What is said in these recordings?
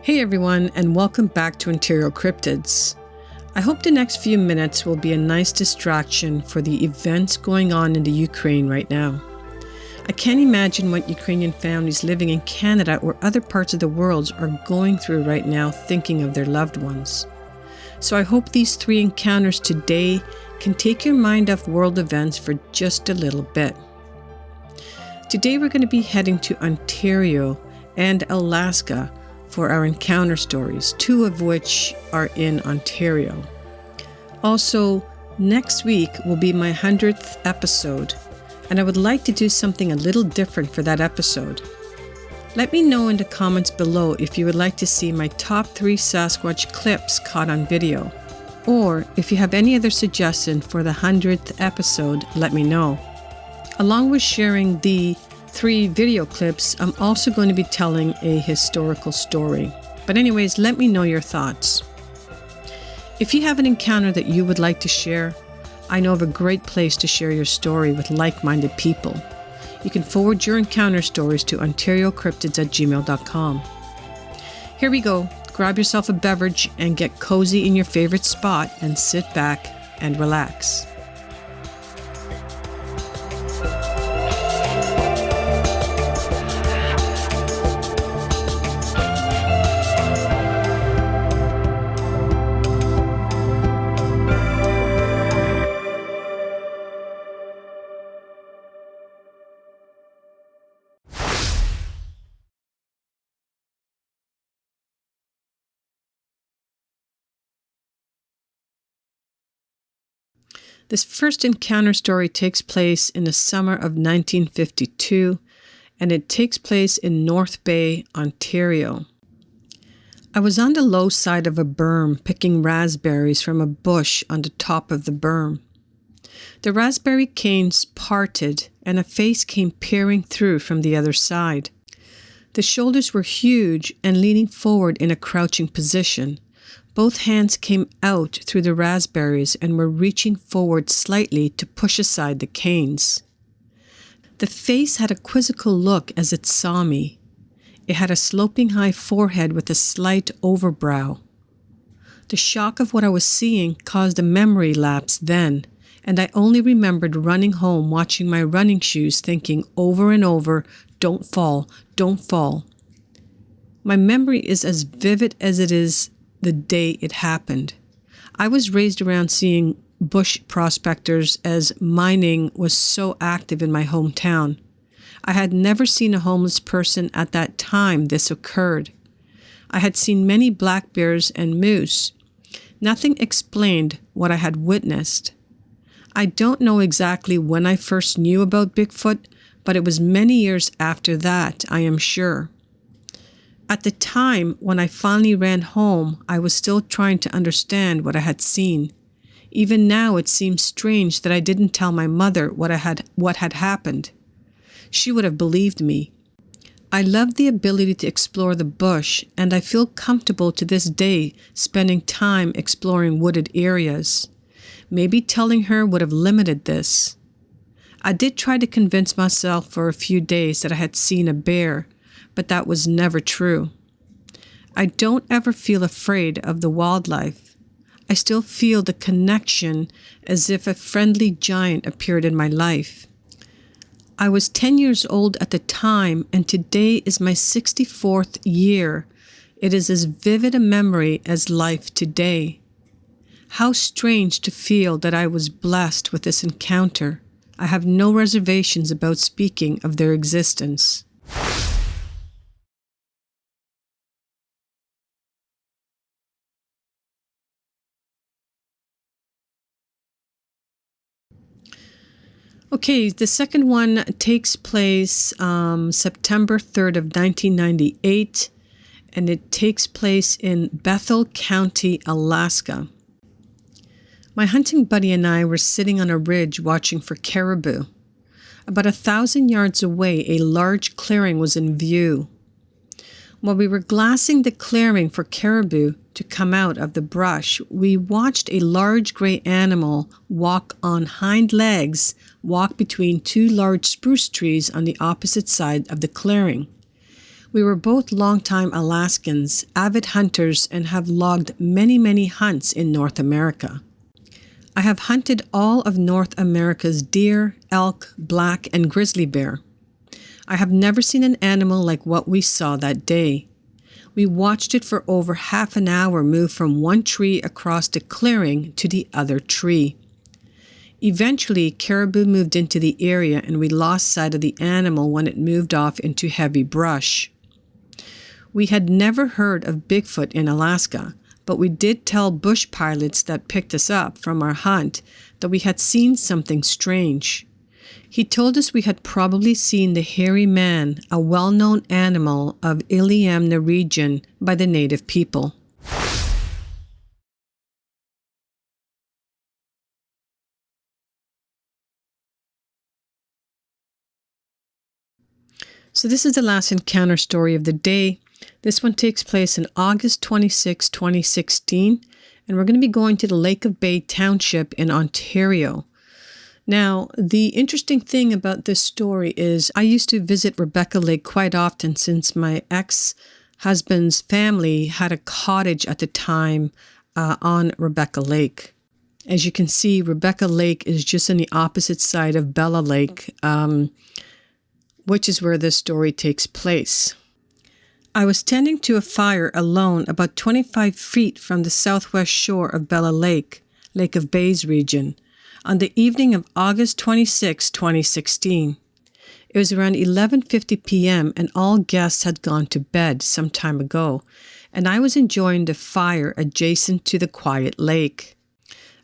Hey everyone, and welcome back to Interior Cryptids. I hope the next few minutes will be a nice distraction for the events going on in the Ukraine right now. I can't imagine what Ukrainian families living in Canada or other parts of the world are going through right now thinking of their loved ones. So I hope these 3 encounters today can take your mind off world events for just a little bit. Today we're going to be heading to Ontario and Alaska for our encounter stories, 2 of which are in Ontario. Also, next week will be my 100th episode, and I would like to do something a little different for that episode. Let me know in the comments below if you would like to see my top 3 Sasquatch clips caught on video, or if you have any other suggestion for the 100th episode, let me know. Along with sharing the 3 video clips, I'm also going to be telling a historical story. But anyways, let me know your thoughts. If you have an encounter that you would like to share, I know of a great place to share your story with like-minded people. You can forward your encounter stories to onteriocryptids@gmail.com. Here we go. Grab yourself a beverage and get cozy in your favorite spot and sit back and relax. This first encounter story takes place in the summer of 1952, and it takes place in North Bay, Ontario. I was on the low side of a berm picking raspberries from a bush on the top of the berm. The raspberry canes parted, and a face came peering through from the other side. The shoulders were huge and leaning forward in a crouching position. Both hands came out through the raspberries and were reaching forward slightly to push aside the canes. The face had a quizzical look as it saw me. It had a sloping high forehead with a slight overbrow. The shock of what I was seeing caused a memory lapse then, and I only remembered running home watching my running shoes thinking over and over, "Don't fall, don't fall." My memory is as vivid as it is the day it happened. I was raised around seeing bush prospectors as mining was so active in my hometown. I had never seen a homeless person at that time this occurred. I had seen many black bears and moose. Nothing explained what I had witnessed. I don't know exactly when I first knew about Bigfoot, but it was many years after that, I am sure. At the time, when I finally ran home, I was still trying to understand what I had seen. Even now, it seems strange that I didn't tell my mother what had happened. She would have believed me. I love the ability to explore the bush, and I feel comfortable to this day spending time exploring wooded areas. Maybe telling her would have limited this. I did try to convince myself for a few days that I had seen a bear, but that was never true. I don't ever feel afraid of the wildlife. I still feel the connection as if a friendly giant appeared in my life. I was 10 years old at the time, and today is my 64th year. It is as vivid a memory as life today. How strange to feel that I was blessed with this encounter. I have no reservations about speaking of their existence. Okay, the second one takes place September 3rd of 1998, and it takes place in Bethel County, Alaska. My hunting buddy and I were sitting on a ridge watching for caribou. About 1,000 yards away, a large clearing was in view. While we were glassing the clearing for caribou to come out of the brush, we watched a large gray animal walk on hind legs, walk between 2 large spruce trees on the opposite side of the clearing. We were both longtime Alaskans, avid hunters, and have logged many, many hunts in North America. I have hunted all of North America's deer, elk, black, and grizzly bear. I have never seen an animal like what we saw that day. We watched it for over half an hour move from one tree across the clearing to the other tree. Eventually, caribou moved into the area and we lost sight of the animal when it moved off into heavy brush. We had never heard of Bigfoot in Alaska, but we did tell bush pilots that picked us up from our hunt that we had seen something strange. He told us we had probably seen the hairy man, a well-known animal of Iliamna region by the native people. So this is the last encounter story of the day. This one takes place in August 26, 2016, and we're going to be going to the Lake of Bay Township in Ontario. Now, the interesting thing about this story is I used to visit Rebecca Lake quite often since my ex-husband's family had a cottage at the time on Rebecca Lake. As you can see, Rebecca Lake is just on the opposite side of Bellow Lake, which is where this story takes place. I was tending to a fire alone about 25 feet from the southwest shore of Bellow Lake, Lake of Bays region, on the evening of August 26, 2016. It was around 11:50 p.m. and all guests had gone to bed some time ago, and I was enjoying the fire adjacent to the quiet lake.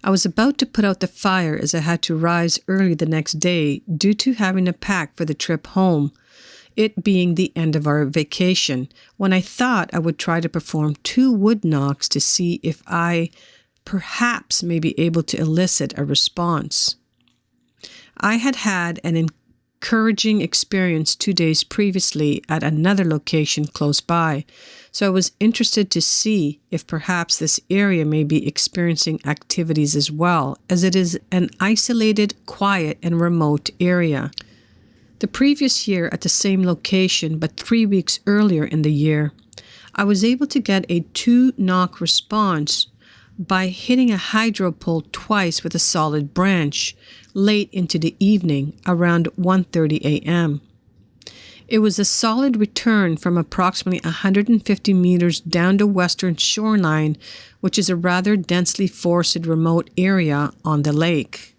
I was about to put out the fire as I had to rise early the next day due to having to pack for the trip home, it being the end of our vacation, when I thought I would try to perform 2 wood knocks to see if I perhaps may be able to elicit a response. I had had an encouraging experience 2 days previously at another location close by, so I was interested to see if perhaps this area may be experiencing activities as well, as it is an isolated, quiet, and remote area. The previous year at the same location, but 3 weeks earlier in the year, I was able to get a 2-knock response by hitting a hydro pole twice with a solid branch late into the evening around 1:30 a.m. It was a solid return from approximately 150 meters down the western shoreline, which is a rather densely forested remote area on the lake.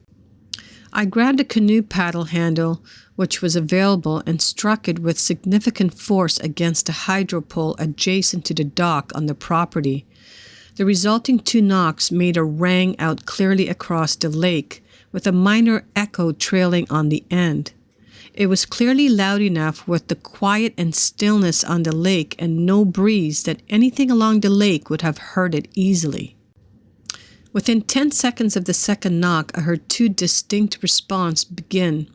I grabbed a canoe paddle handle which was available and struck it with significant force against a hydro pole adjacent to the dock on the property. The resulting 2 knocks made a rang out clearly across the lake, with a minor echo trailing on the end. It was clearly loud enough with the quiet and stillness on the lake and no breeze that anything along the lake would have heard it easily. Within 10 seconds of the second knock, I heard 2 distinct responses begin.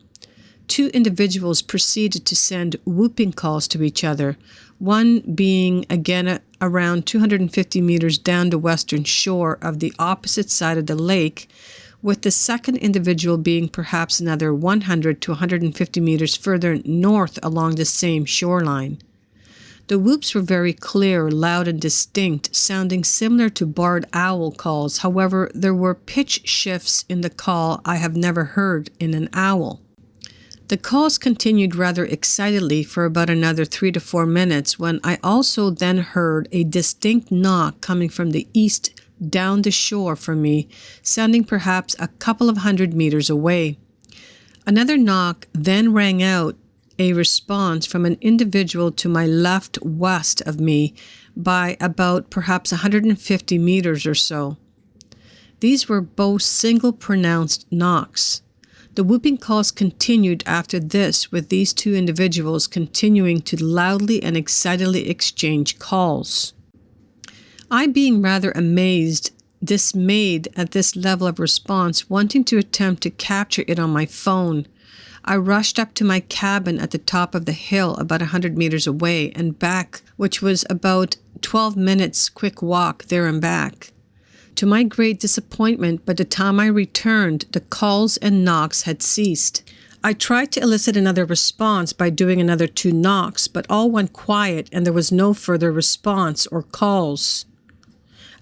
2 individuals proceeded to send whooping calls to each other, one being again around 250 meters down the western shore of the opposite side of the lake, with the second individual being perhaps another 100 to 150 meters further north along the same shoreline. The whoops were very clear, loud, and distinct, sounding similar to barred owl calls. However, there were pitch shifts in the call I have never heard in an owl. The calls continued rather excitedly for about another 3 to 4 minutes when I also then heard a distinct knock coming from the east down the shore from me, sounding perhaps a couple of 100 meters away. Another knock then rang out, a response from an individual to my left west of me by about perhaps 150 meters or so. These were both single pronounced knocks. The whooping calls continued after this, with these 2 individuals continuing to loudly and excitedly exchange calls. I, being rather amazed, dismayed at this level of response, wanting to attempt to capture it on my phone, I rushed up to my cabin at the top of the hill about 100 meters away and back, which was about 12 minutes quick walk there and back. To my great disappointment, by the time I returned, the calls and knocks had ceased. I tried to elicit another response by doing another 2 knocks, but all went quiet and there was no further response or calls.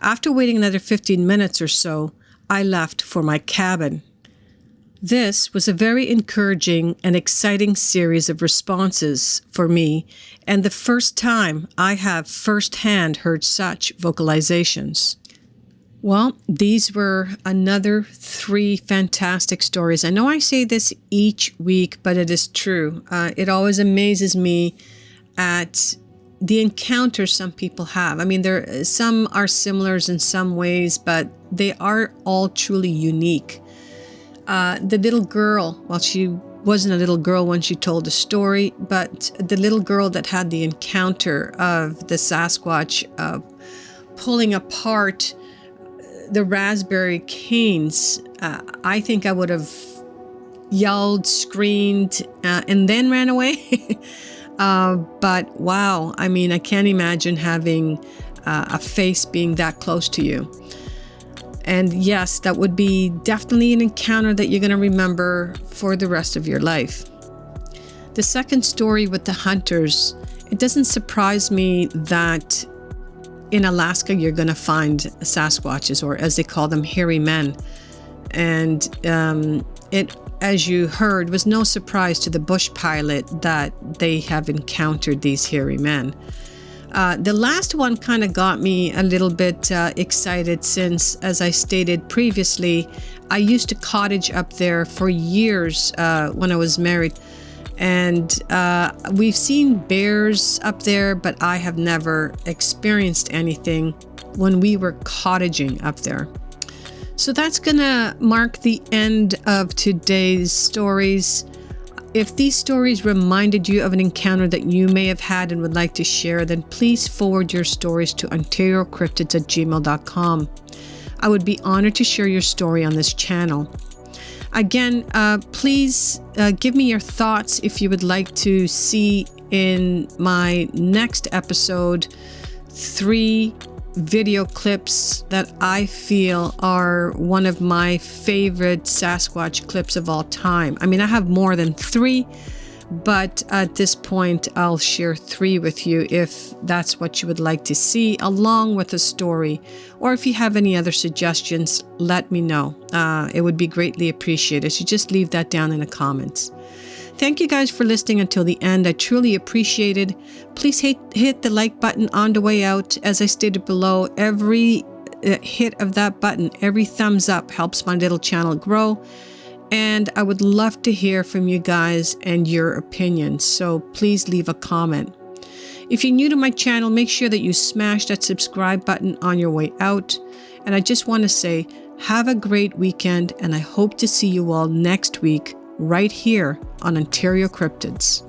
After waiting another 15 minutes or so, I left for my cabin. This was a very encouraging and exciting series of responses for me, and the first time I have firsthand heard such vocalizations. Well, these were another 3 fantastic stories. I know I say this each week, but it is true. It always amazes me at the encounters some people have. I mean, some are similar in some ways, but they are all truly unique. The little girl, well, she wasn't a little girl when she told the story, but the little girl that had the encounter of the Sasquatch pulling apart the raspberry canes, I think I would have yelled, screamed, and then ran away. But wow, I mean, I can't imagine having a face being that close to you. And yes, that would be definitely an encounter that you're going to remember for the rest of your life. The second story with the hunters, it doesn't surprise me that in Alaska you're going to find Sasquatches, or as they call them, hairy men. And it, as you heard, was no surprise to the bush pilot that they have encountered these hairy men. The last one kind of got me a little bit excited since, as I stated previously, I used to cottage up there for years when I was married. And we've seen bears up there, but I have never experienced anything when we were cottaging up there. So that's gonna mark the end of today's stories. If these stories reminded you of an encounter that you may have had and would like to share, then please forward your stories to OntarioCryptids@gmail.com. I would be honored to share your story on this channel. Again, please give me your thoughts if you would like to see in my next episode 3 video clips that I feel are one of my favorite Sasquatch clips of all time. I mean, I have more than 3, but at this point I'll share 3 with you if that's what you would like to see, along with a story. Or if you have any other suggestions, let me know. It would be greatly appreciated. So just leave that down in the comments. Thank you guys for listening until the end. I truly appreciate it. Please hit the like button on the way out. As I stated below, every hit of that button, every thumbs up helps my little channel grow. And I would love to hear from you guys and your opinions. So please leave a comment. If you're new to my channel, make sure that you smash that subscribe button on your way out. And I just want to say, have a great weekend, and I hope to see you all next week right here on Ontario Cryptids.